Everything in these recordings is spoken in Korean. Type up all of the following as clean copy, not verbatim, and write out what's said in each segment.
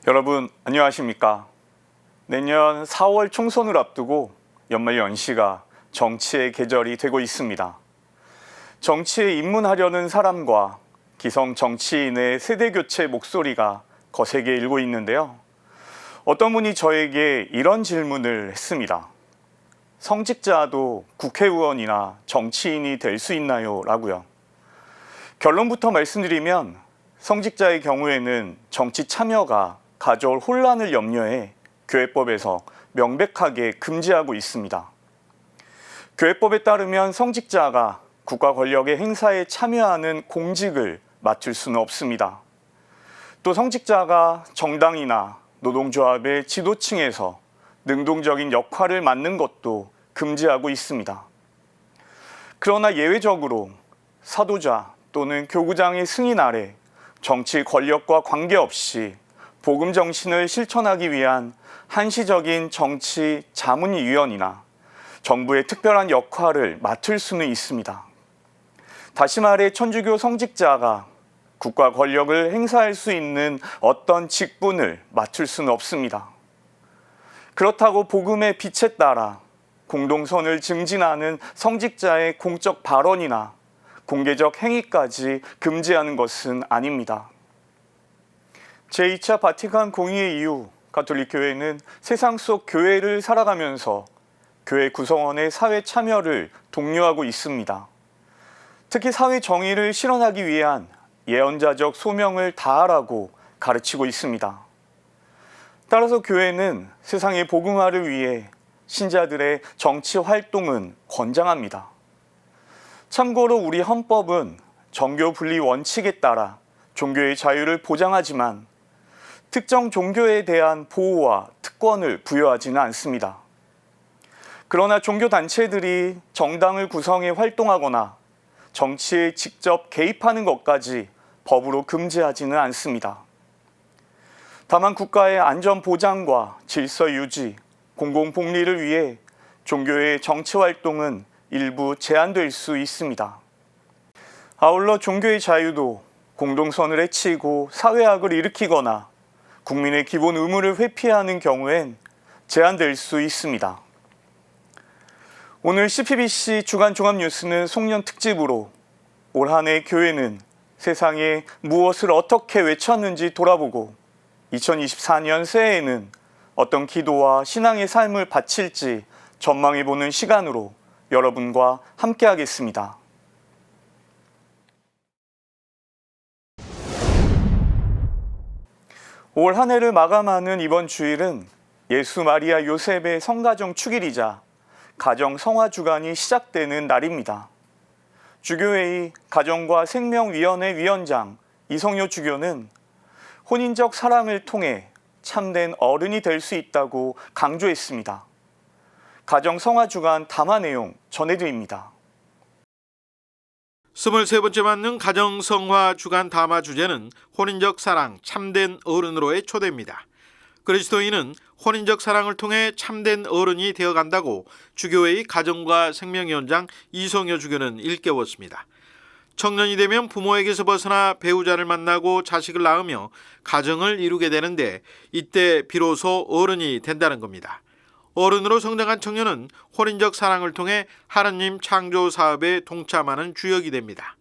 여러분 안녕하십니까? 내년 4월 총선을 앞두고 연말 연시가 정치의 계절이 되고 있습니다. 정치에 입문하려는 사람과 기성 정치인의 세대교체 목소리가 거세게 일고 있는데요. 어떤 분이 저에게 이런 질문을 했습니다. 성직자도 국회의원이나 정치인이 될 수 있나요? 라고요. 결론부터 말씀드리면 성직자의 경우에는 정치 참여가 가져올 혼란을 염려해 교회법에서 명백하게 금지하고 있습니다. 교회법에 따르면 성직자가 국가 권력의 행사에 참여하는 공직을 맡을 수는 없습니다. 또 성직자가 정당이나 노동조합의 지도층에서 능동적인 역할을 맡는 것도 금지하고 있습니다. 그러나 예외적으로 사도자 또는 교구장의 승인 아래 정치 권력과 관계없이 복음 정신을 실천하기 위한 한시적인 정치 자문위원이나 정부의 특별한 역할을 맡을 수는 있습니다. 다시 말해 천주교 성직자가 국가 권력을 행사할 수 있는 어떤 직분을 맡을 수는 없습니다. 그렇다고 복음의 빛에 따라 공동선을 증진하는 성직자의 공적 발언이나 공개적 행위까지 금지하는 것은 아닙니다. 제2차 바티칸 공의회 이후 가톨릭 교회는 세상 속 교회를 살아가면서 교회 구성원의 사회 참여를 독려하고 있습니다. 특히 사회 정의를 실현하기 위한 예언자적 소명을 다하라고 가르치고 있습니다. 따라서 교회는 세상의 복음화를 위해 신자들의 정치 활동은 권장합니다. 참고로 우리 헌법은 정교 분리 원칙에 따라 종교의 자유를 보장하지만 특정 종교에 대한 보호와 특권을 부여하지는 않습니다. 그러나 종교단체들이 정당을 구성해 활동하거나 정치에 직접 개입하는 것까지 법으로 금지하지는 않습니다. 다만 국가의 안전 보장과 질서 유지, 공공복리를 위해 종교의 정치 활동은 일부 제한될 수 있습니다. 아울러 종교의 자유도 공동선을 해치고 사회악을 일으키거나 국민의 기본 의무를 회피하는 경우엔 제한될 수 있습니다. 오늘 CPBC 주간 종합뉴스는 송년 특집으로 올 한 해 교회는 세상에 무엇을 어떻게 외쳤는지 돌아보고 2024년 새해에는 어떤 기도와 신앙의 삶을 바칠지 전망해보는 시간으로 여러분과 함께하겠습니다. 올 한 해를 마감하는 이번 주일은 예수 마리아 요셉의 성가정 축일이자 가정 성화 주간이 시작되는 날입니다. 주교회의 가정과 생명위원회 위원장 이성효 주교는 혼인적 사랑을 통해 참된 어른이 될 수 있다고 강조했습니다. 가정 성화 주간 담화 내용 전해드립니다. 23번째 맞는 가정성화 주간 담화 주제는 혼인적 사랑, 참된 어른으로의 초대입니다. 그리스도인은 혼인적 사랑을 통해 참된 어른이 되어간다고 주교회의 가정과 생명위원장 이성효 주교는 일깨웠습니다. 청년이 되면 부모에게서 벗어나 배우자를 만나고 자식을 낳으며 가정을 이루게 되는데 이때 비로소 어른이 된다는 겁니다. 어른으로 성장한 청년은 혼인적 사랑을 통해 하느님 창조 사업에 동참하는 주역이 됩니다.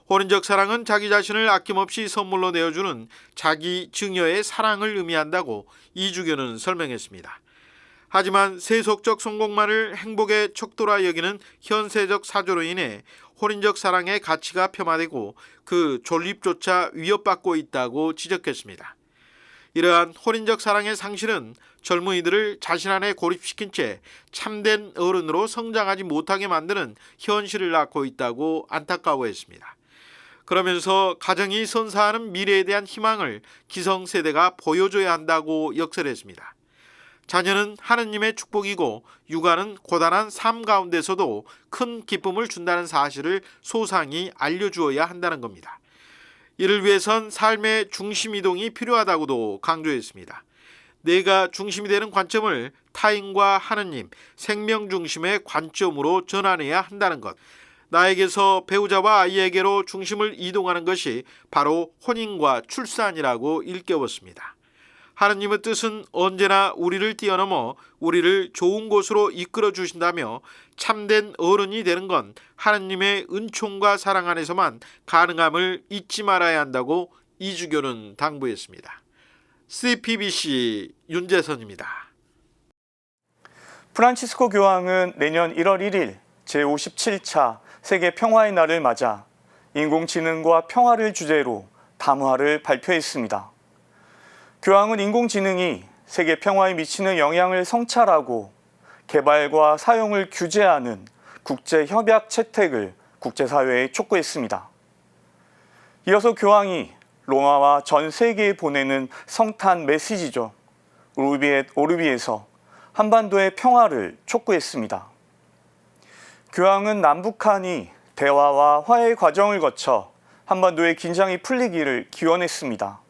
혼인적 사랑은 자기 자신을 아낌없이 선물로 내어주는 자기 증여의 사랑을 의미한다고 이 주교는 설명했습니다. 하지만 세속적 성공만을 행복의 척도라 여기는 현세적 사조로 인해 혼인적 사랑의 가치가 폄하되고 그 존립조차 위협받고 있다고 지적했습니다. 이러한 혼인적 사랑의 상실은 젊은이들을 자신 안에 고립시킨 채 참된 어른으로 성장하지 못하게 만드는 현실을 낳고 있다고 안타까워했습니다. 그러면서 가정이 선사하는 미래에 대한 희망을 기성세대가 보여줘야 한다고 역설했습니다. 자녀는 하느님의 축복이고 육아는 고단한 삶 가운데서도 큰 기쁨을 준다는 사실을 소상히 알려주어야 한다는 겁니다. 이를 위해선 삶의 중심 이동이 필요하다고도 강조했습니다. 내가 중심이 되는 관점을 타인과 하느님, 생명 중심의 관점으로 전환해야 한다는 것. 나에게서 배우자와 아이에게로 중심을 이동하는 것이 바로 혼인과 출산이라고 일깨웠습니다. 하느님의 뜻은 언제나 우리를 뛰어넘어 우리를 좋은 곳으로 이끌어 주신다며 참된 어른이 되는 건 하느님의 은총과 사랑 안에서만 가능함을 잊지 말아야 한다고 이주교는 당부했습니다. CPBC 윤재선입니다. 프란치스코 교황은 내년 1월 1일 제57차 세계 평화의 날을 맞아 인공지능과 평화를 주제로 담화를 발표했습니다. 교황은 인공지능이 세계 평화에 미치는 영향을 성찰하고 개발과 사용을 규제하는 국제협약 채택을 국제사회에 촉구했습니다. 이어서 교황이 로마와 전 세계에 보내는 성탄 메시지죠. 오르비에서 한반도의 평화를 촉구했습니다. 교황은 남북한이 대화와 화해 과정을 거쳐 한반도의 긴장이 풀리기를 기원했습니다.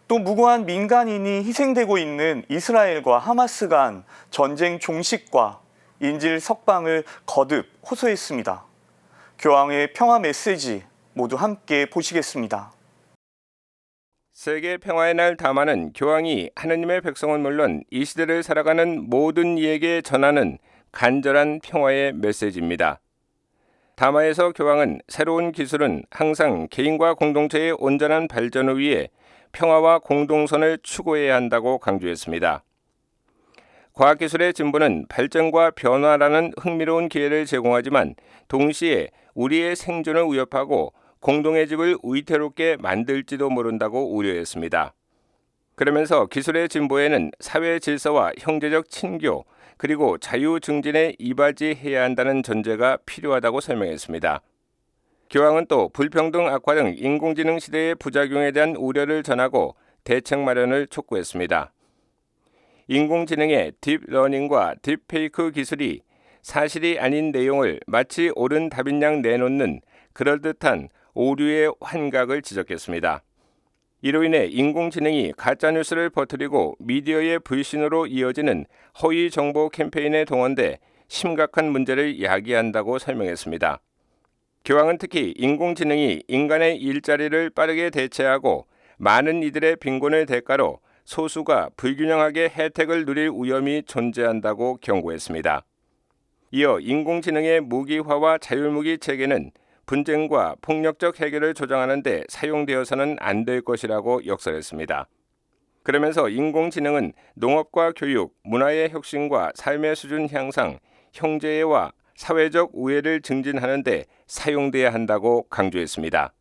또 무고한 민간인이 희생되고 있는 이스라엘과 하마스 간 전쟁 종식과 인질 석방을 거듭 호소했습니다. 교황의 평화 메시지 모두 함께 보시겠습니다. 세계 평화의 날 담화는 교황이 하느님의 백성은 물론 이 시대를 살아가는 모든 이에게 전하는 간절한 평화의 메시지입니다. 담화에서 교황은 새로운 기술은 항상 개인과 공동체의 온전한 발전을 위해 평화와 공동선을 추구해야 한다고 강조했습니다. 과학기술의 진보는 발전과 변화라는 흥미로운 기회를 제공하지만 동시에 우리의 생존을 위협하고 공동의 집을 위태롭게 만들지도 모른다고 우려했습니다. 그러면서 기술의 진보에는 사회 질서와 형제적 친교 그리고 자유 증진에 이바지해야 한다는 전제가 필요하다고 설명했습니다. 교황은 또 불평등 악화 등 인공지능 시대의 부작용에 대한 우려를 전하고 대책 마련을 촉구했습니다. 인공지능의 딥러닝과 딥페이크 기술이 사실이 아닌 내용을 마치 옳은 답인 양 내놓는 그럴듯한 오류의 환각을 지적했습니다. 이로 인해 인공지능이 가짜뉴스를 퍼뜨리고 미디어의 불신으로 이어지는 허위 정보 캠페인에 동원돼 심각한 문제를 야기한다고 설명했습니다. 교황은 특히 인공지능이 인간의 일자리를 빠르게 대체하고 많은 이들의 빈곤을 대가로 소수가 불균형하게 혜택을 누릴 위험이 존재한다고 경고했습니다. 이어 인공지능의 무기화와 자율무기 체계는 분쟁과 폭력적 해결을 조장하는 데 사용되어서는 안 될 것이라고 역설했습니다. 그러면서 인공지능은 농업과 교육, 문화의 혁신과 삶의 수준 향상, 형제애와 사회적 우애를 증진하는 데 사용돼야 한다고 강조했습니다.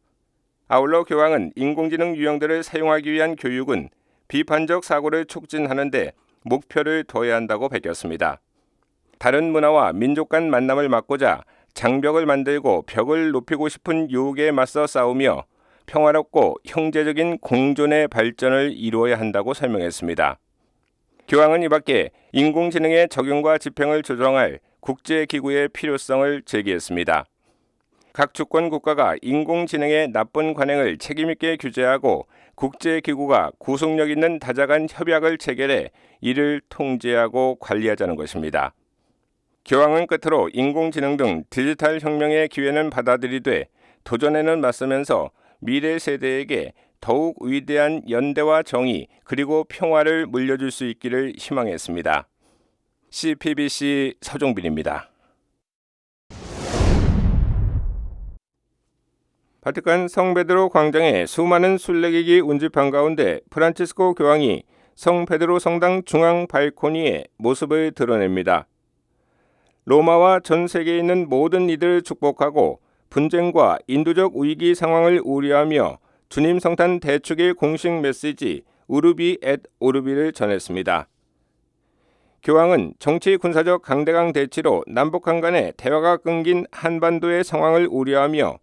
아울러 교황은 인공지능 유형들을 사용하기 위한 교육은 비판적 사고를 촉진하는 데 목표를 둬야 한다고 밝혔습니다. 다른 문화와 민족 간 만남을 막고자 장벽을 만들고 벽을 높이고 싶은 유혹에 맞서 싸우며 평화롭고 형제적인 공존의 발전을 이루어야 한다고 설명했습니다. 교황은 이 밖에 인공지능의 적용과 집행을 조정할 국제기구의 필요성을 제기했습니다. 각 주권 국가가 인공지능의 나쁜 관행을 책임있게 규제하고 국제기구가 구속력 있는 다자간 협약을 체결해 이를 통제하고 관리하자는 것입니다. 교황은 끝으로 인공지능 등 디지털 혁명의 기회는 받아들이되 도전에는 맞서면서 미래 세대에게 더욱 위대한 연대와 정의 그리고 평화를 물려줄 수 있기를 희망했습니다. CPBC 서종빈입니다. 바티칸 성베드로 광장에 수많은 순례객이 운집한 가운데 프란치스코 교황이 성베드로 성당 중앙 발코니에 모습을 드러냅니다. 로마와 전 세계에 있는 모든 이들을 축복하고 분쟁과 인도적 위기 상황을 우려하며 주님 성탄 대축일 공식 메시지 우르비 앳 오르비를 전했습니다. 교황은 정치 군사적 강대강 대치로 남북한 간의 대화가 끊긴 한반도의 상황을 우려하며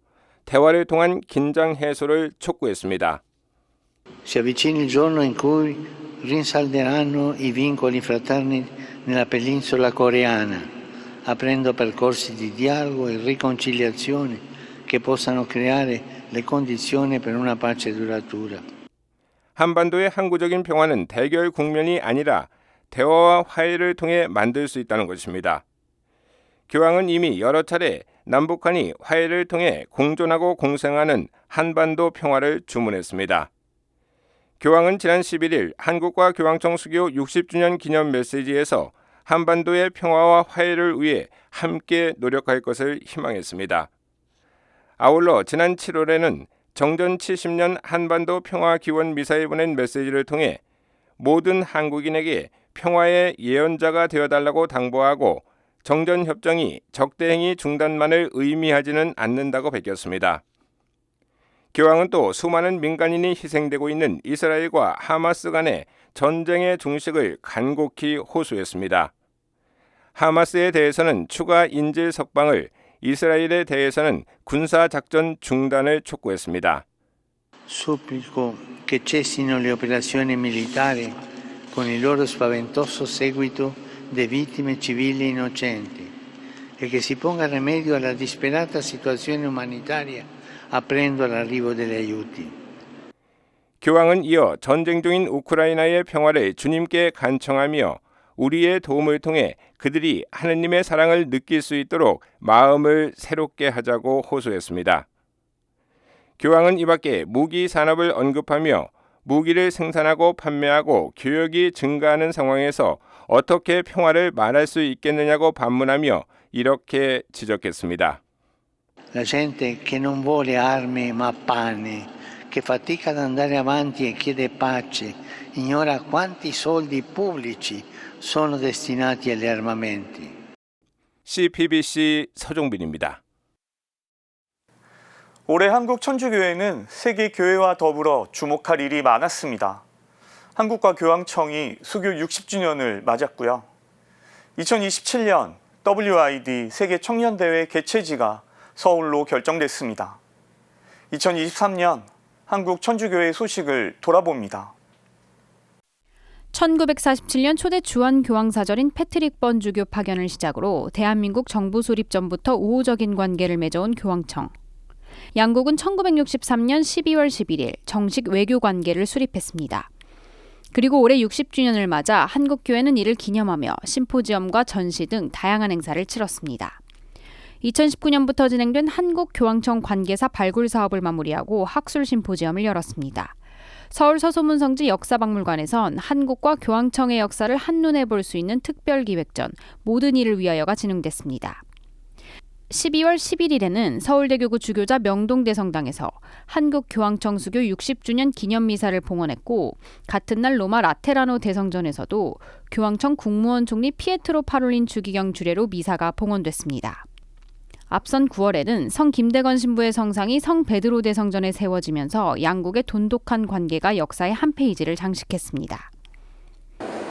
대화를 통한 긴장 해소를 촉구했습니다. Si avvicina il giorno in cui rinsalderanno i vincoli fraterni nella penisola coreana, aprendo percorsi di dialogo e riconciliazione che possano creare le condizioni per una pace duratura. 한반도의 항구적인 평화는 대결 국면이 아니라 대화와 화해를 통해 만들 수 있다는 것입니다. 교황은 이미 여러 차례 남북한이 화해를 통해 공존하고 공생하는 한반도 평화를 주문했습니다. 교황은 지난 11일 한국과 교황청 수교 60주년 기념 메시지에서 한반도의 평화와 화해를 위해 함께 노력할 것을 희망했습니다. 아울러 지난 7월에는 정전 70년 한반도 평화 기원 미사에 보낸 메시지를 통해 모든 한국인에게 평화의 예언자가 되어달라고 당부하고 정전 협정이 적대행위 중단만을 의미하지는 않는다고 밝혔습니다. 교황은 또 수많은 민간인이 희생되고 있는 이스라엘과 하마스 간의 전쟁의 종식을 간곡히 호소했습니다. 하마스에 대해서는 추가 인질 석방을, 이스라엘에 대해서는 군사작전 중단을 촉구했습니다. Supplico che cessino le operazioni militari con il loro spaventoso seguito di vittime civili innocenti e che si ponga rimedio alla disperata situazione umanitaria aprendo l'arrivo degli aiuti. 교황은 이어 전쟁 중인 우크라이나의 평화를 주님께 간청하며 우리의 도움을 통해 그들이 하느님의 사랑을 느낄 수 있도록 마음을 새롭게 하자고 호소했습니다. 교황은 이 밖에 무기 산업을 언급하며 무기를 생산하고 판매하고 교역이 증가하는 상황에서 어떻게 평화를 말할 수 있겠느냐고 반문하며 이렇게 지적했습니다. La gente che non vuole armi ma pane, che fatica ad andare avanti e chiede pace, ignora quanti soldi pubblici sono destinati agli armamenti. CPBC 서종빈입니다. 올해 한국 천주교회는 세계 교회와 더불어 주목할 일이 많았습니다. 한국과 교황청이 수교 60주년을 맞았고요. 2027년 WID 세계 청년대회 개최지가 서울로 결정됐습니다. 2023년 한국 천주교회 소식을 돌아봅니다. 1947년 초대 주한 교황사절인 패트릭 번주교 파견을 시작으로 대한민국 정부 수립 전부터 우호적인 관계를 맺어온 교황청. 양국은 1963년 12월 11일 정식 외교 관계를 수립했습니다. 그리고 올해 60주년을 맞아 한국교회는 이를 기념하며 심포지엄과 전시 등 다양한 행사를 치렀습니다. 2019년부터 진행된 한국교황청 관계사 발굴 사업을 마무리하고 학술 심포지엄을 열었습니다. 서울 서소문성지 역사박물관에선 한국과 교황청의 역사를 한눈에 볼 수 있는 특별기획전 모든 이를 위하여가 진행됐습니다. 12월 11일에는 서울대교구 주교자 명동대성당에서 한국교황청 수교 60주년 기념미사를 봉헌했고 같은 날 로마 라테라노 대성전에서도 교황청 국무원 총리 피에트로 파롤린 주기경 주례로 미사가 봉헌됐습니다. 앞선 9월에는 성 김대건 신부의 성상이 성 베드로 대성전에 세워지면서 양국의 돈독한 관계가 역사의 한 페이지를 장식했습니다.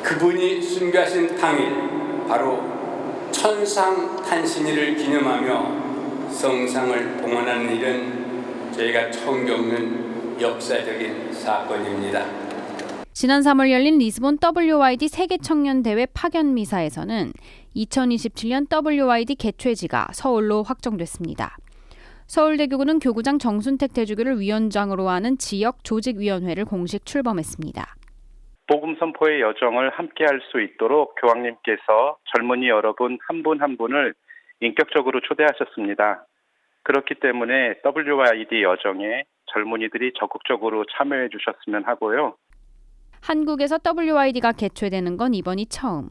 그분이 순교하신 당일 바로 천상탄신일을 기념하며 성상을 봉헌하는 일은 저희가 처음 겪는 역사적인 사건입니다. 지난 3월 열린 리스본 WID 세계청년대회 파견미사에서는 2027년 WID 개최지가 서울로 확정됐습니다. 서울대교구는 교구장 정순택 대주교를 위원장으로 하는 지역조직위원회를 공식 출범했습니다. 복음 선포의 여정을 함께할 수 있도록 교황님께서 젊은이 여러분 한 분 한 분을 인격적으로 초대하셨습니다. 그렇기 때문에 WID 여정에 젊은이들이 적극적으로 참여해 주셨으면 하고요. 한국에서 WID가 개최되는 건 이번이 처음.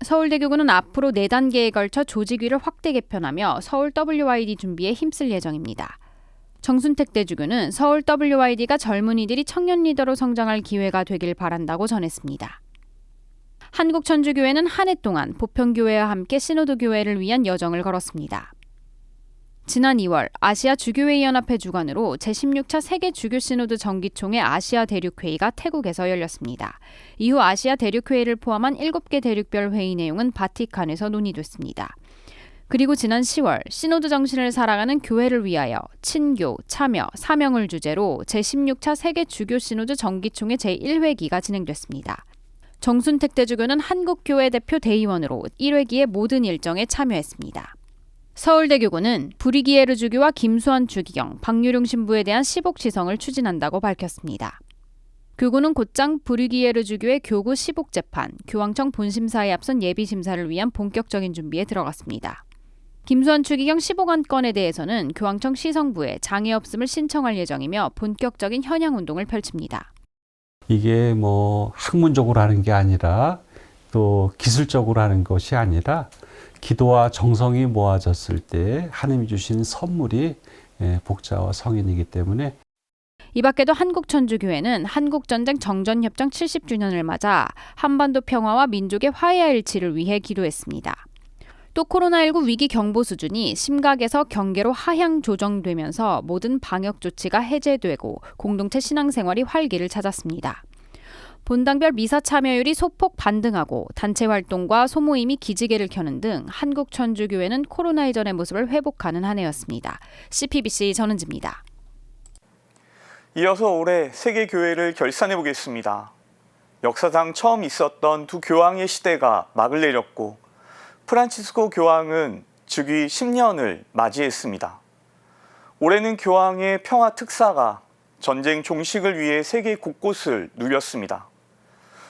서울대교구는 앞으로 4단계에 걸쳐 조직위를 확대 개편하며 서울 WID 준비에 힘쓸 예정입니다. 정순택 대주교는 서울 WID가 젊은이들이 청년 리더로 성장할 기회가 되길 바란다고 전했습니다. 한국천주교회는 한 해 동안 보편교회와 함께 시노드 교회를 위한 여정을 걸었습니다. 지난 2월 아시아 주교회의연합회 주관으로 제16차 세계 주교 시노드 정기총회 아시아 대륙회의가 태국에서 열렸습니다. 이후 아시아 대륙회의를 포함한 7개 대륙별 회의 내용은 바티칸에서 논의됐습니다. 그리고 지난 10월 시노드 정신을 살아가는 교회를 위하여 친교, 참여, 사명을 주제로 제16차 세계 주교 시노드 정기총회 제1회기가 진행됐습니다. 정순택 대주교는 한국교회 대표 대의원으로 1회기의 모든 일정에 참여했습니다. 서울대교구는 브리기에르 주교와 김수환 주기경, 박유룡 신부에 대한 시복 시성을 추진한다고 밝혔습니다. 교구는 곧장 브리기에르 주교의 교구 시복 재판, 교황청 본심사에 앞선 예비 심사를 위한 본격적인 준비에 들어갔습니다. 김수환 추기경 시복 건에 대해서는 교황청 시성부에 장애 없음을 신청할 예정이며 본격적인 현양 운동을 펼칩니다. 이게 뭐 학문적으로 하는 게 아니라 또 기술적으로 하는 것이 아니라 기도와 정성이 모아졌을 때 하나님이 주신 선물이 복자와 성인이기 때문에 이 밖에도 한국천주교회는 한국전쟁 정전협정 70주년을 맞아 한반도 평화와 민족의 화해와 일치를 위해 기도했습니다. 또 코로나19 위기 경보 수준이 심각에서 경계로 하향 조정되면서 모든 방역 조치가 해제되고 공동체 신앙생활이 활기를 찾았습니다. 본당별 미사 참여율이 소폭 반등하고 단체 활동과 소모임이 기지개를 켜는 등 한국천주교회는 코로나 이전의 모습을 회복하는 한 해였습니다. CPBC 전은지입니다. 이어서 올해 세계교회를 결산해 보겠습니다. 역사상 처음 있었던 두 교황의 시대가 막을 내렸고 프란치스코 교황은 즉위 10년을 맞이했습니다. 올해는 교황의 평화 특사가 전쟁 종식을 위해 세계 곳곳을 누볐습니다.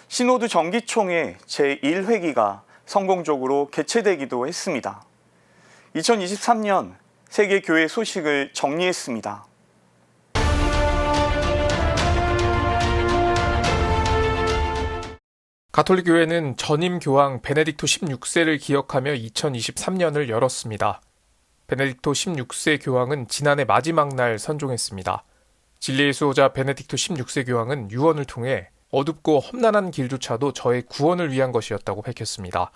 시노드 정기총회 제1회기가 성공적으로 개최되기도 했습니다. 2023년 세계교회 소식을 정리했습니다. 가톨릭교회는 전임 교황 베네딕토 16세를 기억하며 2023년을 열었습니다. 베네딕토 16세 교황은 지난해 마지막 날 선종했습니다. 진리의 수호자 베네딕토 16세 교황은 유언을 통해 어둡고 험난한 길조차도 저의 구원을 위한 것이었다고 밝혔습니다.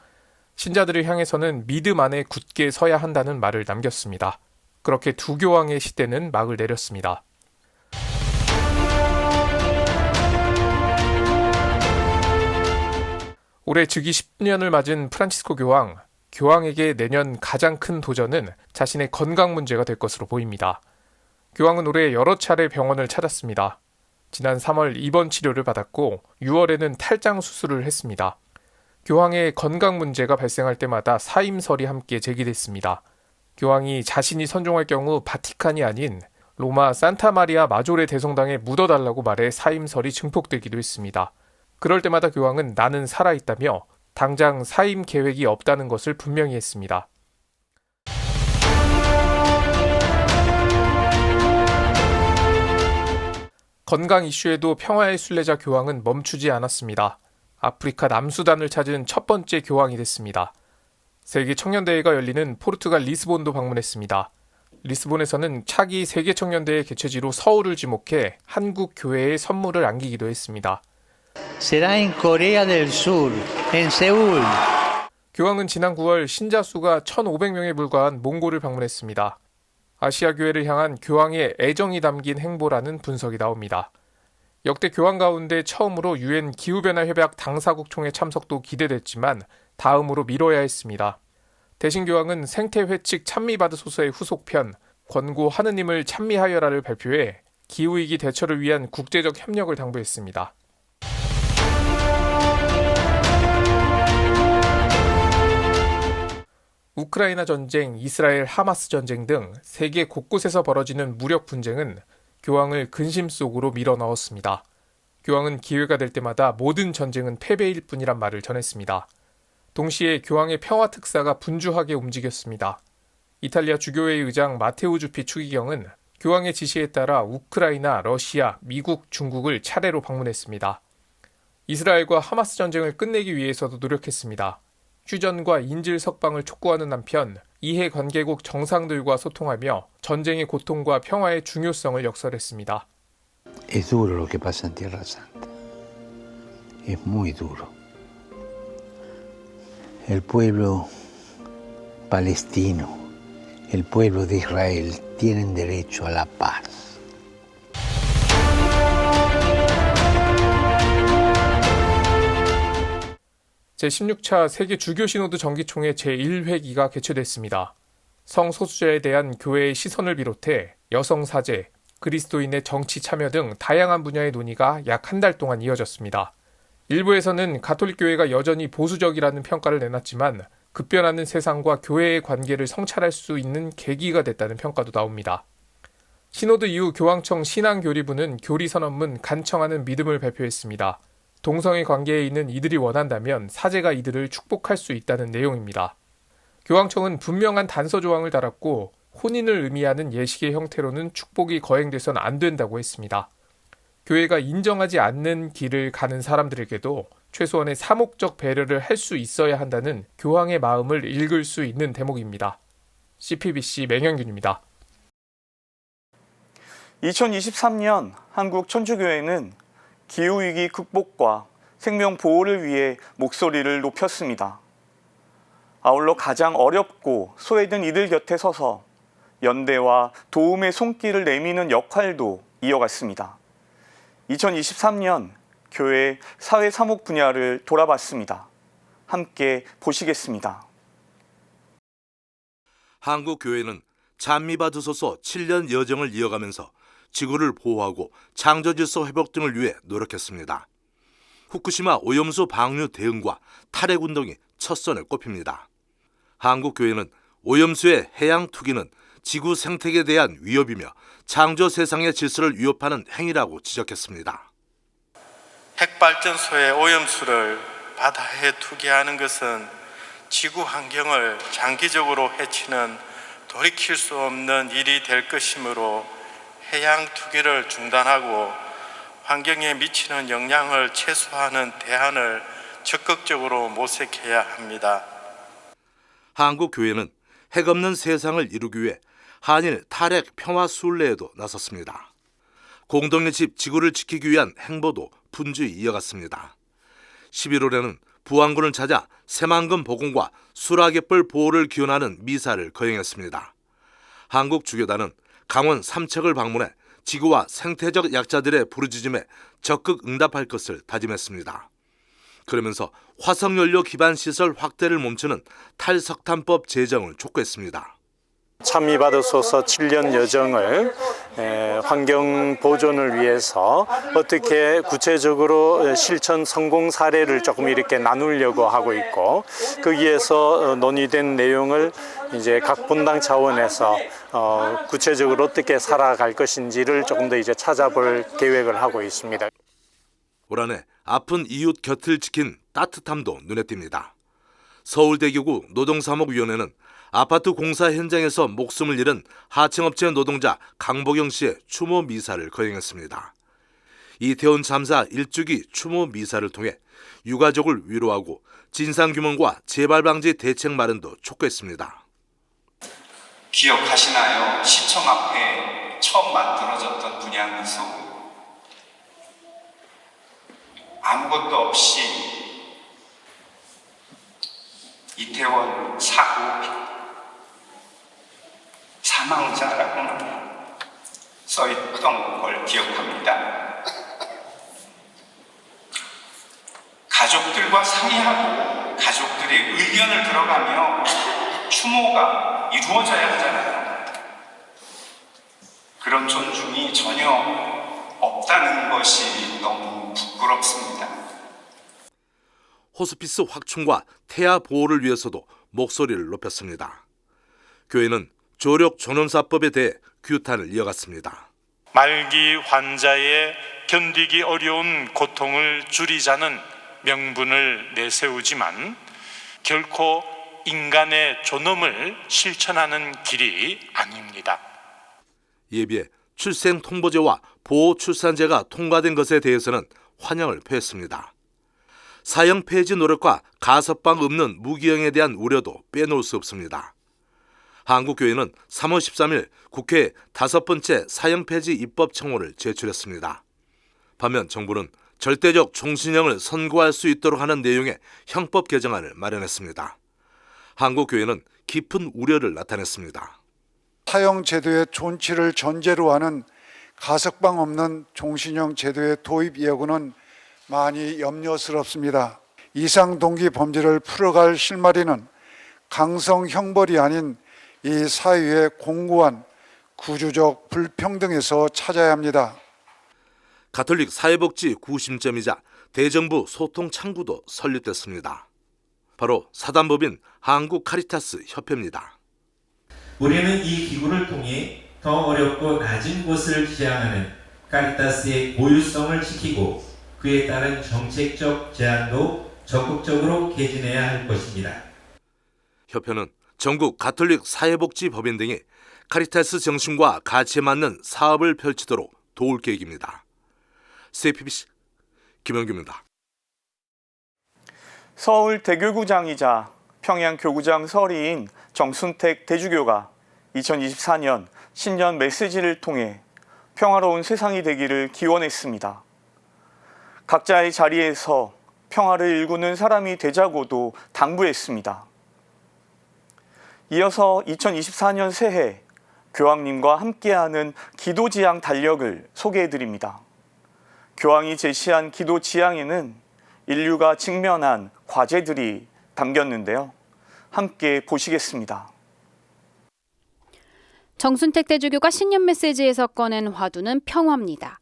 신자들을 향해서는 믿음 안에 굳게 서야 한다는 말을 남겼습니다. 그렇게 두 교황의 시대는 막을 내렸습니다. 올해 즉위 10년을 맞은 프란치스코 교황에게 내년 가장 큰 도전은 자신의 건강 문제가 될 것으로 보입니다. 교황은 올해 여러 차례 병원을 찾았습니다. 지난 3월 입원 치료를 받았고 6월에는 탈장 수술을 했습니다. 교황의 건강 문제가 발생할 때마다 사임설이 함께 제기됐습니다. 교황이 자신이 선종할 경우 바티칸이 아닌 로마 산타마리아 마조레 대성당에 묻어달라고 말해 사임설이 증폭되기도 했습니다. 그럴 때마다 교황은 나는 살아있다며 당장 사임 계획이 없다는 것을 분명히 했습니다. 건강 이슈에도 평화의 순례자 교황은 멈추지 않았습니다. 아프리카 남수단을 찾은 첫 번째 교황이 됐습니다. 세계 청년대회가 열리는 포르투갈 리스본도 방문했습니다. 리스본에서는 차기 세계 청년대회 개최지로 서울을 지목해 한국 교회에 선물을 안기기도 했습니다. Será en Corea del Sur, en Seúl. 교황은 지난 9월 신자 수가 1,500명에 불과한 몽골을 방문했습니다. 아시아 교회를 향한 교황의 애정이 담긴 행보라는 분석이 나옵니다. 역대 교황 가운데 처음으로 유엔 기후변화 협약 당사국 총회 참석도 기대됐지만 다음으로 미뤄야 했습니다. 대신 교황은 생태회칙 찬미받으소서의 후속편 권고 하느님을 찬미하여라를 발표해 기후위기 대처를 위한 국제적 협력을 당부했습니다. 우크라이나 전쟁, 이스라엘 하마스 전쟁 등 세계 곳곳에서 벌어지는 무력 분쟁은 교황을 근심 속으로 밀어넣었습니다. 교황은 기회가 될 때마다 모든 전쟁은 패배일 뿐이란 말을 전했습니다. 동시에 교황의 평화 특사가 분주하게 움직였습니다. 이탈리아 주교회의 의장 마테우 주피 추기경은 교황의 지시에 따라 우크라이나, 러시아, 미국, 중국을 차례로 방문했습니다. 이스라엘과 하마스 전쟁을 끝내기 위해서도 노력했습니다. 휴전과 인질 석방을 촉구하는 한편 이해관계국 정상들과 소통하며 전쟁의 고통과 평화의 중요성을 역설했습니다. Es duro lo que pasa en Tierra Santa. Es muy duro. El pueblo palestino, el pueblo de Israel tienen derecho a la paz. 제16차 세계 주교 시노드 정기총회 제1회기가 개최됐습니다. 성소수자에 대한 교회의 시선을 비롯해 여성 사제, 그리스도인의 정치 참여 등 다양한 분야의 논의가 약 한 달 동안 이어졌습니다. 일부에서는 가톨릭교회가 여전히 보수적이라는 평가를 내놨지만 급변하는 세상과 교회의 관계를 성찰할 수 있는 계기가 됐다는 평가도 나옵니다. 시노드 이후 교황청 신앙교리부는 교리선언문 간청하는 믿음을 발표했습니다. 동성애 관계에 있는 이들이 원한다면 사제가 이들을 축복할 수 있다는 내용입니다. 교황청은 분명한 단서 조항을 달았고 혼인을 의미하는 예식의 형태로는 축복이 거행돼서는 안 된다고 했습니다. 교회가 인정하지 않는 길을 가는 사람들에게도 최소한의 사목적 배려를 할 수 있어야 한다는 교황의 마음을 읽을 수 있는 대목입니다. CPBC 맹영균입니다. 2023년 한국 천주교회는 기후위기 극복과 생명 보호를 위해 목소리를 높였습니다. 아울러 가장 어렵고 소외된 이들 곁에 서서 연대와 도움의 손길을 내미는 역할도 이어갔습니다. 2023년 교회 사회 사목 분야를 돌아봤습니다. 함께 보시겠습니다. 한국 교회는 찬미받으소서 7년 여정을 이어가면서 지구를 보호하고 창조질서 회복 등을 위해 노력했습니다. 후쿠시마 오염수 방류 대응과 탈핵 운동이 첫 선에 꼽힙니다. 한국 교회는 오염수의 해양 투기는 지구 생태계에 대한 위협이며 창조 세상의 질서를 위협하는 행위라고 지적했습니다. 핵발전소의 오염수를 바다에 투기하는 것은 지구 환경을 장기적으로 해치는 돌이킬 수 없는 일이 될 것이므로 해양 투기를 중단하고 환경에 미치는 영향을 최소화하는 대안을 적극적으로 모색해야 합니다. 한국 교회는 핵 없는 세상을 이루기 위해 한일 탈핵 평화 순례에도 나섰습니다. 공동의 집 지구를 지키기 위한 행보도 분주히 이어갔습니다. 11월에는 부안군을 찾아 새만금 복원과 수라갯벌 보호를 기원하는 미사를 거행했습니다. 한국 주교단은 강원 삼척을 방문해 지구와 생태적 약자들의 부르짖음에 적극 응답할 것을 다짐했습니다. 그러면서 화석연료 기반 시설 확대를 멈추는 탈석탄법 제정을 촉구했습니다. 찬미받으소서 7년 여정을 환경 보존을 위해서 어떻게 구체적으로 실천 성공 사례를 조금 이렇게 나누려고 하고 있고, 거기에서 논의된 내용을 이제 각 분당 차원에서 구체적으로 어떻게 살아갈 것인지를 조금 더 이제 찾아볼 계획을 하고 있습니다. 올 한해 아픈 이웃 곁을 지킨 따뜻함도 눈에 띕니다. 서울대교구 노동사목위원회는 아파트 공사 현장에서 목숨을 잃은 하청업체 노동자 강보경 씨의 추모 미사를 거행했습니다. 이태원 참사 1주기 추모 미사를 통해 유가족을 위로하고 진상규명과 재발방지 대책 마련도 촉구했습니다. 기억하시나요? 시청 앞에 처음 만들어졌던 분향미소. 아무것도 없이 이태원 사고 사망자라고는 써있던 걸 기억합니다. 가족들과 상의하고 가족들의 의견을 들어가며 추모가 이루어져야 하잖아요. 그런 존중이 전혀 없다는 것이 너무 부끄럽습니다. 호스피스 확충과 태아 보호를 위해서도 목소리를 높였습니다. 교회는 조력 전원사법에 대해 규탄을 이어갔습니다. 말기 환자의 견디기 어려운 고통을 줄이자는 명분을 내세우지만 결코 인간의 존엄을 실천하는 길이 아닙니다. 이에 비해 출생통보제와 보호출산제가 통과된 것에 대해서는 환영을 표했습니다. 사형 폐지 노력과 가석방 없는 무기형에 대한 우려도 빼놓을 수 없습니다. 한국교회는 3월 13일 국회에 5번째 사형 폐지 입법 청원을 제출했습니다. 반면 정부는 절대적 종신형을 선고할 수 있도록 하는 내용의 형법 개정안을 마련했습니다. 한국교회는 깊은 우려를 나타냈습니다. 사형 제도의 존치를 전제로 하는 가석방 없는 종신형 제도의 도입 여부는 많이 염려스럽습니다. 이상 동기 범죄를 풀어갈 실마리는 강성 형벌이 아닌 이 사회의 공고한 구조적 불평등에서 찾아야 합니다. 가톨릭 사회복지 구심점이자 대정부 소통 창구도 설립됐습니다. 바로 사단법인 한국카리타스 협회입니다. 우리는 이 기구를 통해 더 어렵고 낮은 곳을 지향하는 카리타스의 고유성을 지키고 그에 따른 정책적 제안도 적극적으로 개진해야 할 것입니다. 협회는 전국 가톨릭 사회복지 법인 등이 카리타스 정신과 가치에 맞는 사업을 펼치도록 도울 계획입니다. CPBC 김영규입니다. 서울 대교구장이자 평양 교구장 서리인 정순택 대주교가 2024년 신년 메시지를 통해 평화로운 세상이 되기를 기원했습니다. 각자의 자리에서 평화를 일구는 사람이 되자고도 당부했습니다. 이어서 2024년 새해 교황님과 함께하는 기도지향 달력을 소개해드립니다. 교황이 제시한 기도지향에는 인류가 직면한 과제들이 담겼는데요. 함께 보시겠습니다. 정순택 대주교가 신년 메시지에서 꺼낸 화두는 평화입니다.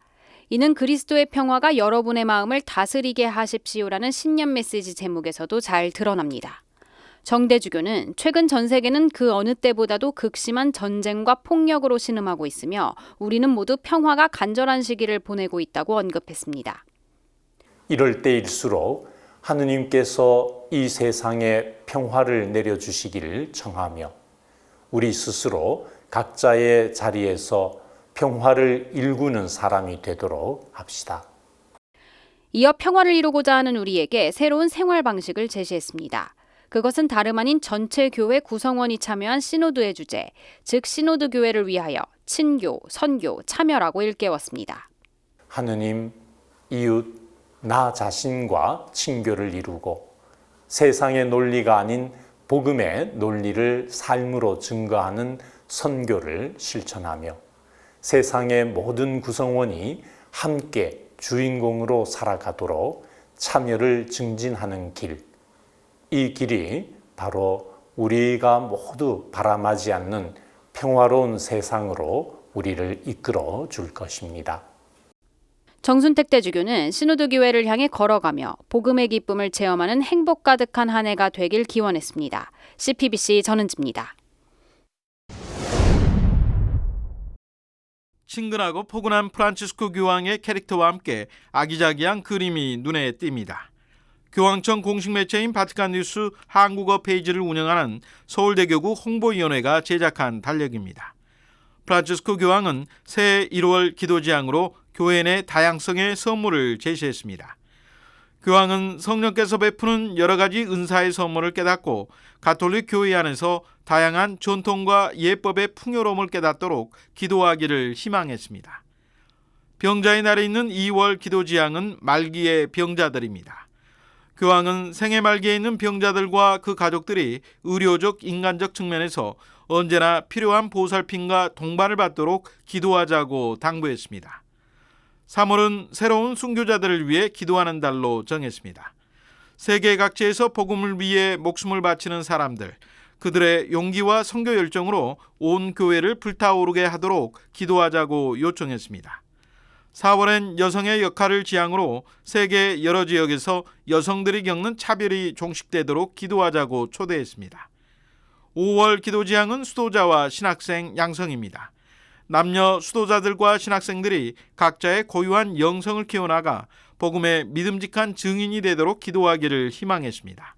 이는 그리스도의 평화가 여러분의 마음을 다스리게 하십시오라는 신년 메시지 제목에서도 잘 드러납니다. 정 대주교는 최근 전 세계는 그 어느 때보다도 극심한 전쟁과 폭력으로 신음하고 있으며 우리는 모두 평화가 간절한 시기를 보내고 있다고 언급했습니다. 이럴 때일수록 하느님께서 이 세상에 평화를 내려주시기를 청하며 우리 스스로 각자의 자리에서 평화를 일구는 사람이 되도록 합시다. 이어 평화를 이루고자 하는 우리에게 새로운 생활 방식을 제시했습니다. 그것은 다름 아닌 전체 교회 구성원이 참여한 시노드의 주제, 즉 시노드 교회를 위하여 친교, 선교, 참여라고 일깨웠습니다. 하느님, 이웃, 나 자신과 친교를 이루고 세상의 논리가 아닌 복음의 논리를 삶으로 증거하는 선교를 실천하며 세상의 모든 구성원이 함께 주인공으로 살아가도록 참여를 증진하는 길, 이 길이 바로 우리가 모두 바람하지 않는 평화로운 세상으로 우리를 이끌어 줄 것입니다. 정순택 대주교는 시노드 교회를 향해 걸어가며 복음의 기쁨을 체험하는 행복 가득한 한 해가 되길 기원했습니다. CPBC 전은지입니다. 친근하고 포근한 프란치스코 교황의 캐릭터와 함께 아기자기한 그림이 눈에 띕니다. 교황청 공식 매체인 바티칸 뉴스 한국어 페이지를 운영하는 서울대교구 홍보위원회가 제작한 달력입니다. 프란치스코 교황은 새해 1월 기도지향으로 교회 내 다양성의 선물을 제시했습니다. 교황은 성령께서 베푸는 여러 가지 은사의 선물을 깨닫고 가톨릭 교회 안에서 다양한 전통과 예법의 풍요로움을 깨닫도록 기도하기를 희망했습니다. 병자의 날에 있는 2월 기도지향은 말기의 병자들입니다. 교황은 생애 말기에 있는 병자들과 그 가족들이 의료적, 인간적 측면에서 언제나 필요한 보살핌과 동반을 받도록 기도하자고 당부했습니다. 3월은 새로운 순교자들을 위해 기도하는 달로 정했습니다. 세계 각지에서 복음을 위해 목숨을 바치는 사람들, 그들의 용기와 선교 열정으로 온 교회를 불타오르게 하도록 기도하자고 요청했습니다. 4월엔 여성의 역할을 지향으로 세계 여러 지역에서 여성들이 겪는 차별이 종식되도록 기도하자고 초대했습니다. 5월 기도지향은 수도자와 신학생 양성입니다. 남녀 수도자들과 신학생들이 각자의 고유한 영성을 키워나가 복음의 믿음직한 증인이 되도록 기도하기를 희망했습니다.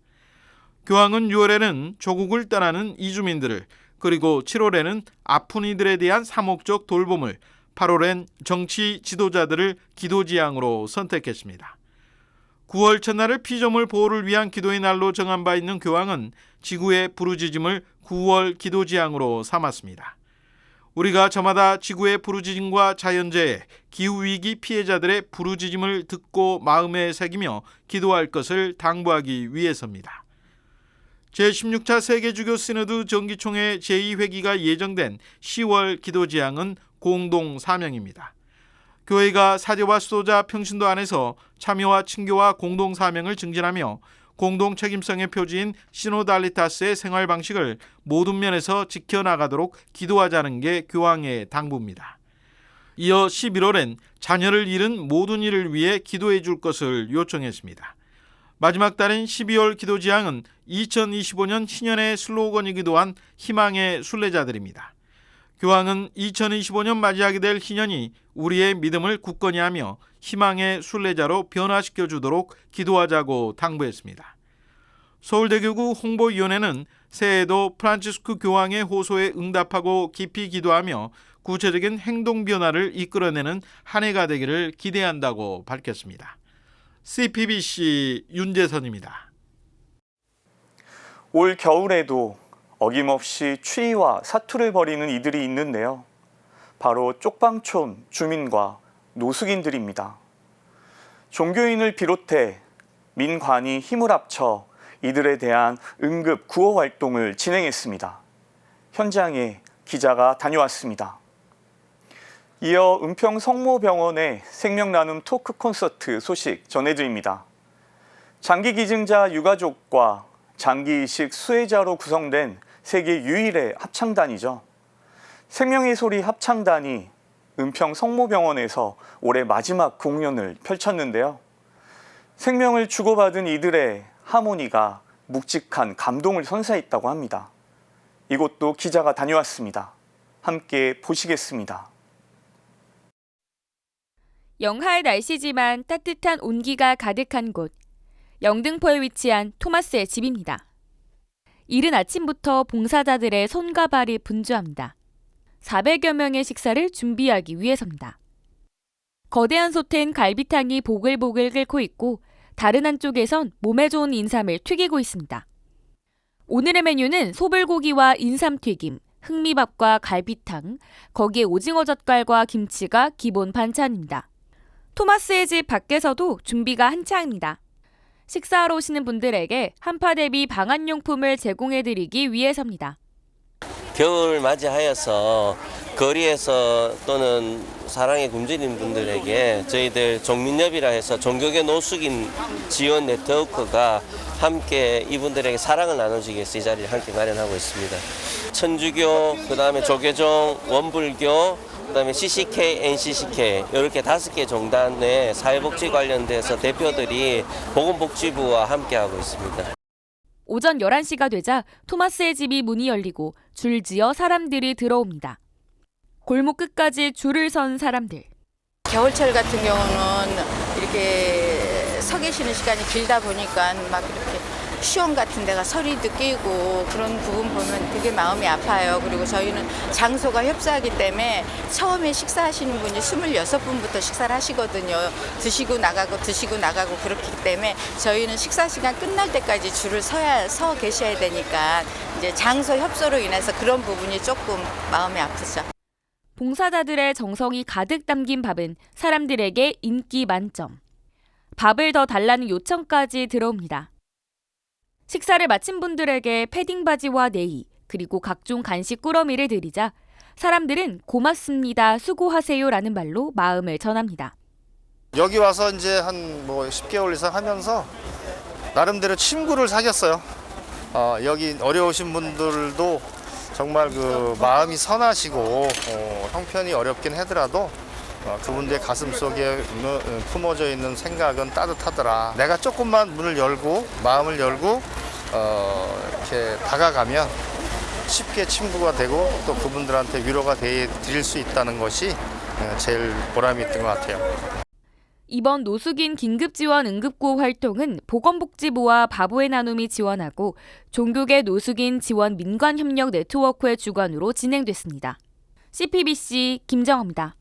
교황은 6월에는 조국을 떠나는 이주민들을, 그리고 7월에는 아픈 이들에 대한 사목적 돌봄을, 8월엔 정치 지도자들을 기도지향으로 선택했습니다. 9월 첫날을 피조물 보호를 위한 기도의 날로 정한 바 있는 교황은 지구의 부르짖음을 9월 기도지향으로 삼았습니다. 우리가 저마다 지구의 부르짖음과 자연재해, 기후위기 피해자들의 부르짖음을 듣고 마음에 새기며 기도할 것을 당부하기 위해서입니다. 제16차 세계주교 시노드 정기총회 제2회기가 예정된 10월 기도지향은 공동 사명입니다. 교회가 사제와 수도자 평신도 안에서 참여와 친교와 공동 사명을 증진하며 공동 책임성의 표지인 시노달리타스의 생활 방식을 모든 면에서 지켜나가도록 기도하자는 게 교황의 당부입니다. 이어 11월엔 자녀를 잃은 모든 이를 위해 기도해 줄 것을 요청했습니다. 마지막 달인 12월 기도지향은 2025년 신년의 슬로건이기도 한 희망의 순례자들입니다. 교황은 2025년 맞이하게 될 희년이 우리의 믿음을 굳건히 하며 희망의 순례자로 변화시켜 주도록 기도하자고 당부했습니다. 서울대교구 홍보위원회는 새해에도 프란치스코 교황의 호소에 응답하고 깊이 기도하며 구체적인 행동 변화를 이끌어내는 한 해가 되기를 기대한다고 밝혔습니다. CPBC 윤재선입니다. 올 겨울에도 어김없이 추위와 사투를 벌이는 이들이 있는데요. 바로 쪽방촌 주민과 노숙인들입니다. 종교인을 비롯해 민관이 힘을 합쳐 이들에 대한 응급 구호 활동을 진행했습니다. 현장에 기자가 다녀왔습니다. 이어 은평 성모병원의 생명나눔 토크 콘서트 소식 전해드립니다. 장기기증자 유가족과 장기이식 수혜자로 구성된 세계 유일의 합창단이죠. 생명의 소리 합창단이 은평 성모병원에서 올해 마지막 공연을 펼쳤는데요. 생명을 주고받은 이들의 하모니가 묵직한 감동을 선사했다고 합니다. 이곳도 기자가 다녀왔습니다. 함께 보시겠습니다. 영하의 날씨지만 따뜻한 온기가 가득한 곳, 영등포에 위치한 토마스의 집입니다. 이른 아침부터 봉사자들의 손과 발이 분주합니다. 400여 명의 식사를 준비하기 위해서입니다. 거대한 솥엔 갈비탕이 보글보글 끓고 있고 다른 한쪽에선 몸에 좋은 인삼을 튀기고 있습니다. 오늘의 메뉴는 소불고기와 인삼튀김, 흑미밥과 갈비탕, 거기에 오징어 젓갈과 김치가 기본 반찬입니다. 토마스의 집 밖에서도 준비가 한창입니다. 식사하러 오시는 분들에게 한파 대비 방한용품을 제공해드리기 위해서입니다. 겨울 맞이하여서 거리에서 또는 사랑에 굶주린 분들에게 저희들 종민협이라 해서 종교계 노숙인 지원 네트워크가 함께 이분들에게 사랑을 나눠주기 위해서 이 자리를 함께 마련하고 있습니다. 천주교, 그다음에 조계종, 원불교, 그다음에 CCK, NCCK 이렇게 5개 종단의 사회복지 관련돼서 대표들이 보건복지부와 함께하고 있습니다. 오전 11시가 되자 토마스의 집이 문이 열리고 줄지어 사람들이 들어옵니다. 골목 끝까지 줄을 선 사람들. 겨울철 같은 경우는 이렇게 서 계시는 시간이 길다 보니까 막 이렇게 시원 같은 데가 서리도 끼고 그런 부분 보면 되게 마음이 아파요. 그리고 저희는 장소가 협소하기 때문에 처음에 식사하시는 분이 26분부터 식사를 하시거든요. 드시고 나가고 그렇기 때문에 저희는 식사 시간 끝날 때까지 줄을 서 계셔야 되니까 이제 장소 협소로 인해서 그런 부분이 조금 마음이 아프죠. 봉사자들의 정성이 가득 담긴 밥은 사람들에게 인기 만점. 밥을 더 달라는 요청까지 들어옵니다. 식사를 마친 분들에게 패딩 바지와 네이, 그리고 각종 간식 꾸러미를 드리자 사람들은 고맙습니다, 수고하세요라는 말로 마음을 전합니다. 여기 와서 이제 한 10개월 이상 하면서 나름대로 친구를 사귀었어요. 여기 어려우신 분들도 정말 그 마음이 선하시고 형편이 어렵긴 하더라도 그분들의 가슴 속에 품어져 있는 생각은 따뜻하더라. 내가 조금만 문을 열고 마음을 열고 이렇게 다가가면 쉽게 친구가 되고 또 그분들한테 위로가 드릴 수 있다는 것이 제일 보람이 있던 것 같아요. 이번 노숙인 긴급지원 응급구호 활동은 보건복지부와 바보의 나눔이 지원하고 종교계 노숙인 지원 민관협력 네트워크의 주관으로 진행됐습니다. CPBC 김정호입니다.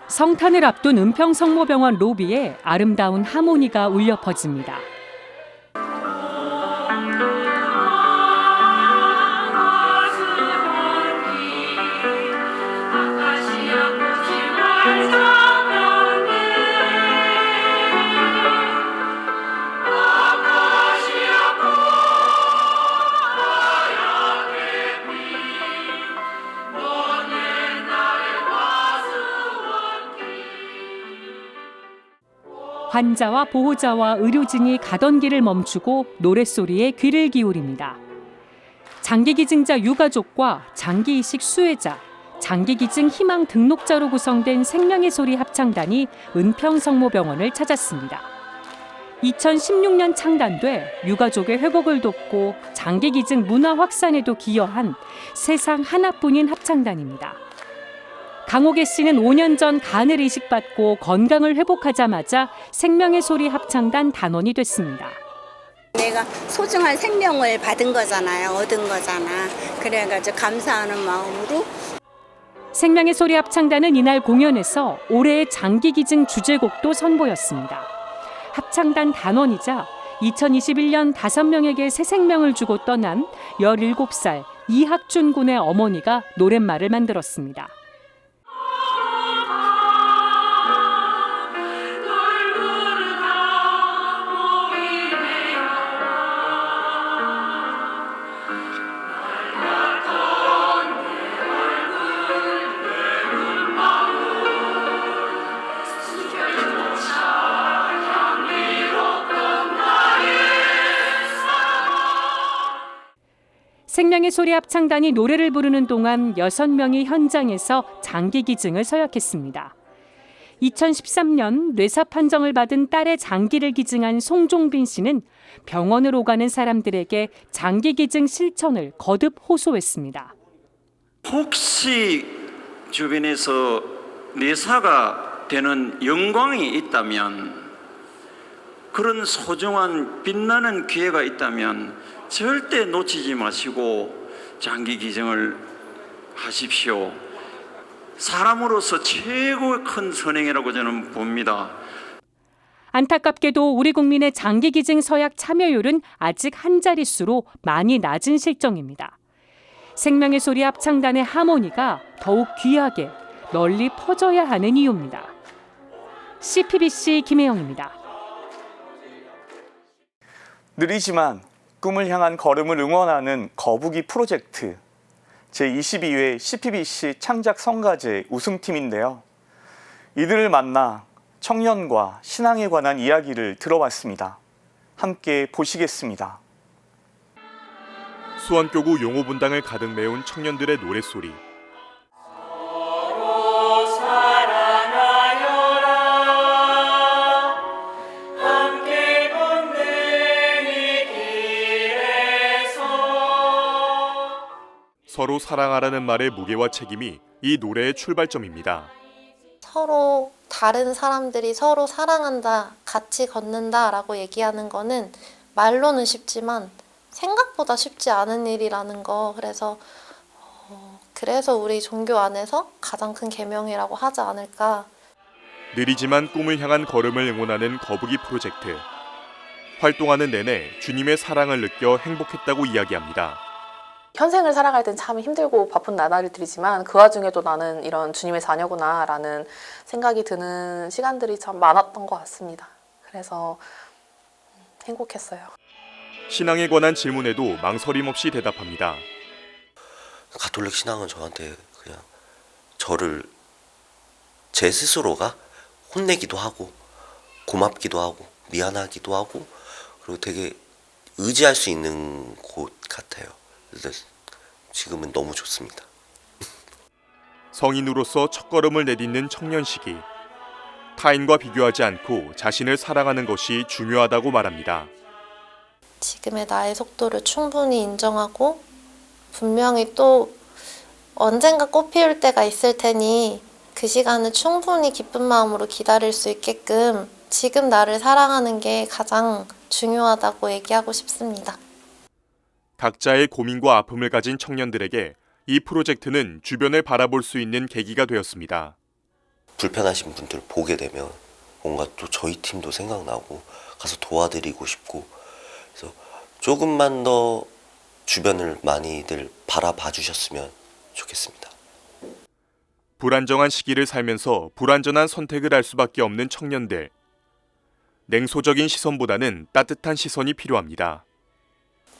성탄을 앞둔 은평 성모병원 로비에 아름다운 하모니가 울려 퍼집니다. 환자와 보호자와 의료진이 가던 길을 멈추고 노랫소리에 귀를 기울입니다. 장기기증자 유가족과 장기이식 수혜자, 장기기증 희망 등록자로 구성된 생명의 소리 합창단이 은평성모병원을 찾았습니다. 2016년 창단돼 유가족의 회복을 돕고 장기기증 문화 확산에도 기여한 세상 하나뿐인 합창단입니다. 강옥애 씨는 5년 전 간을 이식받고 건강을 회복하자마자 생명의 소리 합창단 단원이 됐습니다. 내가 소중한 생명을 받은 거잖아요. 얻은 거잖아. 그래가지고 감사하는 마음으로. 생명의 소리 합창단은 이날 공연에서 올해의 장기기증 주제곡도 선보였습니다. 합창단 단원이자 2021년 5명에게 새 생명을 주고 떠난 17살 이학준 군의 어머니가 노랫말을 만들었습니다. 생명의 소리 합창단이 노래를 부르는 동안 6명이 현장에서 장기기증을 서약했습니다. 2013년 뇌사 판정을 받은 딸의 장기를 기증한 송종빈 씨는 병원을 오가는 사람들에게 장기기증 실천을 거듭 호소했습니다. 혹시 주변에서 뇌사가 되는 영광이 있다면, 그런 소중한 빛나는 기회가 있다면 절대 놓치지 마시고 장기 기증을 하십시오. 사람으로서 최고의 큰 선행이라고 저는 봅니다. 안타깝게도 우리 국민의 장기기증 서약 참여율은 아직 한 자릿수로 많이 낮은 실정입니다. 생명의 소리 합창단의 하모니가 더욱 귀하게 널리 퍼져야 하는 이유입니다. CPBC 김혜영입니다. 느리지만 꿈을 향한 걸음을 응원하는 거북이 프로젝트 제22회 CPBC 창작 성가제 우승팀인데요. 이들을 만나 청년과 신앙에 관한 이야기를 들어봤습니다. 함께 보시겠습니다. 수원교구 용호분당을 가득 메운 청년들의 노랫소리. 서로 사랑하라는 말의 무게와 책임이 이 노래의 출발점입니다. 서로 다른 사람들이 서로 사랑한다, 같이 걷는다라고 얘기하는 거는 말로는 쉽지만 생각보다 쉽지 않은 일이라는 거. 그래서 우리 종교 안에서 가장 큰 계명이라고 하지 않을까. 느리지만 꿈을 향한 걸음을 응원하는 거북이 프로젝트. 활동하는 내내 주님의 사랑을 느껴 행복했다고 이야기합니다. 현생을 살아갈 땐 참 힘들고 바쁜 나날들이지만 그 와중에도 나는 이런 주님의 자녀구나 라는 생각이 드는 시간들이 참 많았던 것 같습니다. 그래서 행복했어요. 신앙에 관한 질문에도 망설임 없이 대답합니다. 가톨릭 신앙은 저한테 그냥 저를 제 스스로가 혼내기도 하고 고맙기도 하고 미안하기도 하고 그리고 되게 의지할 수 있는 곳 같아요. 지금은 너무 좋습니다. 성인으로서 첫걸음을 내딛는 청년 시기. 타인과 비교하지 않고 자신을 사랑하는 것이 중요하다고 말합니다. 지금의 나의 속도를 충분히 인정하고 분명히 또 언젠가 꽃 피울 때가 있을 테니 그 시간을 충분히 기쁜 마음으로 기다릴 수 있게끔 지금 나를 사랑하는 게 가장 중요하다고 얘기하고 싶습니다. 각자의 고민과 아픔을 가진 청년들에게 이 프로젝트는 주변을 바라볼 수 있는 계기가 되었습니다. 불편하신 분들 보게 되면 뭔가 또 저희 팀도 생각나고 가서 도와드리고 싶고 그래서 조금만 더 주변을 많이들 바라봐 주셨으면 좋겠습니다. 불안정한 시기를 살면서 불완전한 선택을 할 수밖에 없는 청년들. 냉소적인 시선보다는 따뜻한 시선이 필요합니다.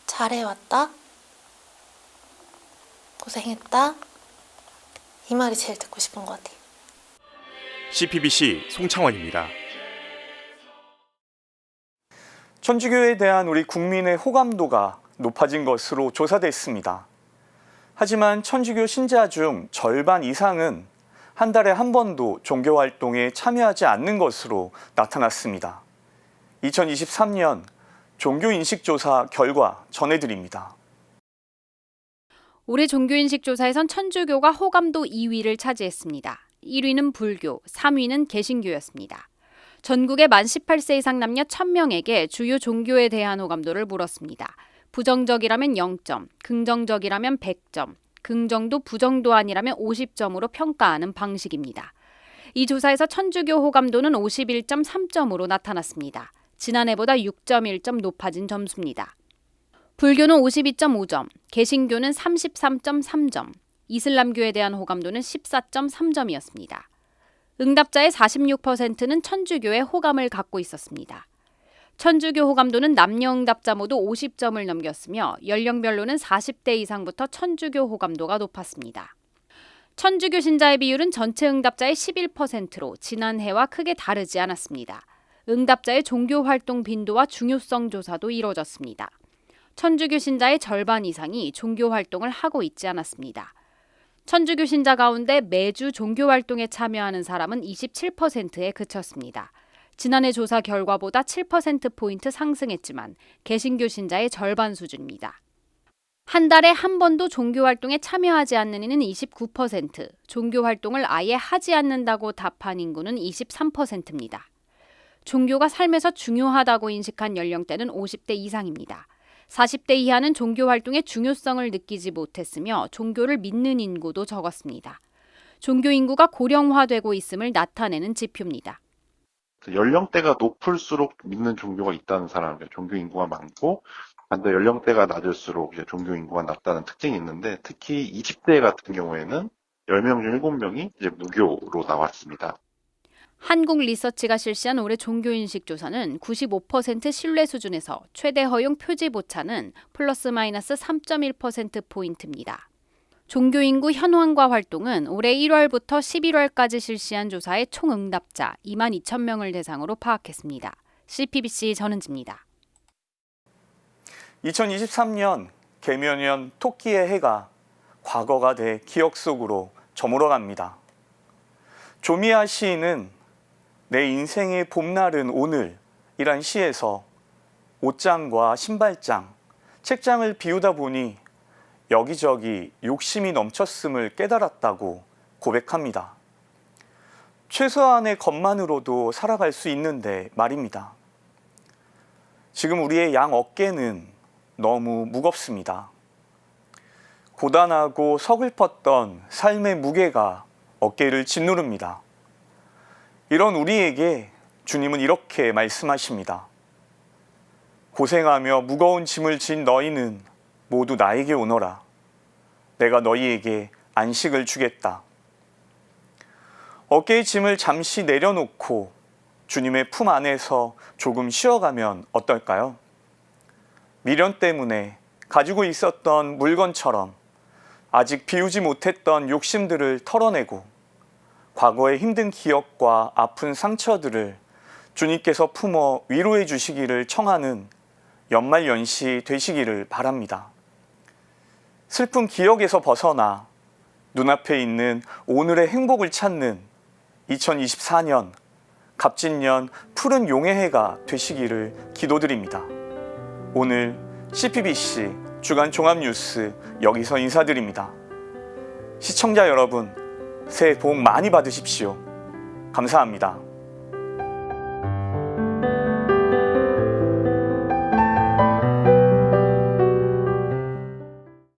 잘해왔다? 고생했다? 이 말이 제일 듣고 싶은 것 같아요. CPBC 송창원입니다. 천주교에 대한 우리 국민의 호감도가 높아진 것으로 조사됐습니다. 하지만 천주교 신자 중 절반 이상은 한 달에 한 번도 종교활동에 참여하지 않는 것으로 나타났습니다. 2023년 종교인식조사 결과 전해드립니다. 올해 종교인식조사에선 천주교가 호감도 2위를 차지했습니다. 1위는 불교, 3위는 개신교였습니다. 전국의 만 18세 이상 남녀 1,000명에게 주요 종교에 대한 호감도를 물었습니다. 부정적이라면 0점, 긍정적이라면 100점, 긍정도 부정도 아니라면 50점으로 평가하는 방식입니다. 이 조사에서 천주교 호감도는 51.3점으로 나타났습니다. 지난해보다 6.1점 높아진 점수입니다. 불교는 52.5점, 개신교는 33.3점, 이슬람교에 대한 호감도는 14.3점이었습니다. 응답자의 46%는 천주교에 호감을 갖고 있었습니다. 천주교 호감도는 남녀 응답자 모두 50점을 넘겼으며 연령별로는 40대 이상부터 천주교 호감도가 높았습니다. 천주교 신자의 비율은 전체 응답자의 11%로 지난해와 크게 다르지 않았습니다. 응답자의 종교 활동 빈도와 중요성 조사도 이뤄졌습니다. 천주교 신자의 절반 이상이 종교 활동을 하고 있지 않았습니다. 천주교 신자 가운데 매주 종교 활동에 참여하는 사람은 27%에 그쳤습니다. 지난해 조사 결과보다 7%포인트 상승했지만 개신교 신자의 절반 수준입니다. 한 달에 한 번도 종교 활동에 참여하지 않는 이는 29%, 종교 활동을 아예 하지 않는다고 답한 인구는 23%입니다. 종교가 삶에서 중요하다고 인식한 연령대는 50대 이상입니다. 40대 이하는 종교 활동의 중요성을 느끼지 못했으며 종교를 믿는 인구도 적었습니다. 종교 인구가 고령화되고 있음을 나타내는 지표입니다. 연령대가 높을수록 믿는 종교가 있다는 사람, 종교 인구가 많고, 반대 연령대가 낮을수록 이제 종교 인구가 낮다는 특징이 있는데, 특히 20대 같은 경우에는 10명 중 7명이 이제 무교로 나왔습니다. 한국리서치가 실시한 올해 종교인식 조사는 95% 신뢰 수준에서 최대 허용 표지 오차는 플러스 마이너스 3.1%포인트입니다. 종교인구 현황과 활동은 올해 1월부터 11월까지 실시한 조사의 총 응답자 22,000명을 대상으로 파악했습니다. CPBC 전은지입니다. 2023년 개묘년 토끼의 해가 과거가 돼 기억 속으로 저물어갑니다. 조미아 시인은 내 인생의 봄날은 오늘이란 시에서 옷장과 신발장, 책장을 비우다 보니 여기저기 욕심이 넘쳤음을 깨달았다고 고백합니다. 최소한의 것만으로도 살아갈 수 있는데 말입니다. 지금 우리의 양 어깨는 너무 무겁습니다. 고단하고 서글펐던 삶의 무게가 어깨를 짓누릅니다. 이런 우리에게 주님은 이렇게 말씀하십니다. 고생하며 무거운 짐을 진 너희는 모두 나에게 오너라. 내가 너희에게 안식을 주겠다. 어깨의 짐을 잠시 내려놓고 주님의 품 안에서 조금 쉬어가면 어떨까요? 미련 때문에 가지고 있었던 물건처럼 아직 비우지 못했던 욕심들을 털어내고 과거의 힘든 기억과 아픈 상처들을 주님께서 품어 위로해 주시기를 청하는 연말연시 되시기를 바랍니다. 슬픈 기억에서 벗어나 눈앞에 있는 오늘의 행복을 찾는 2024년 갑진년 푸른 용의 해가 되시기를 기도드립니다. 오늘 CPBC 주간 종합뉴스 여기서 인사드립니다. 시청자 여러분, 새해 복 많이 받으십시오. 감사합니다.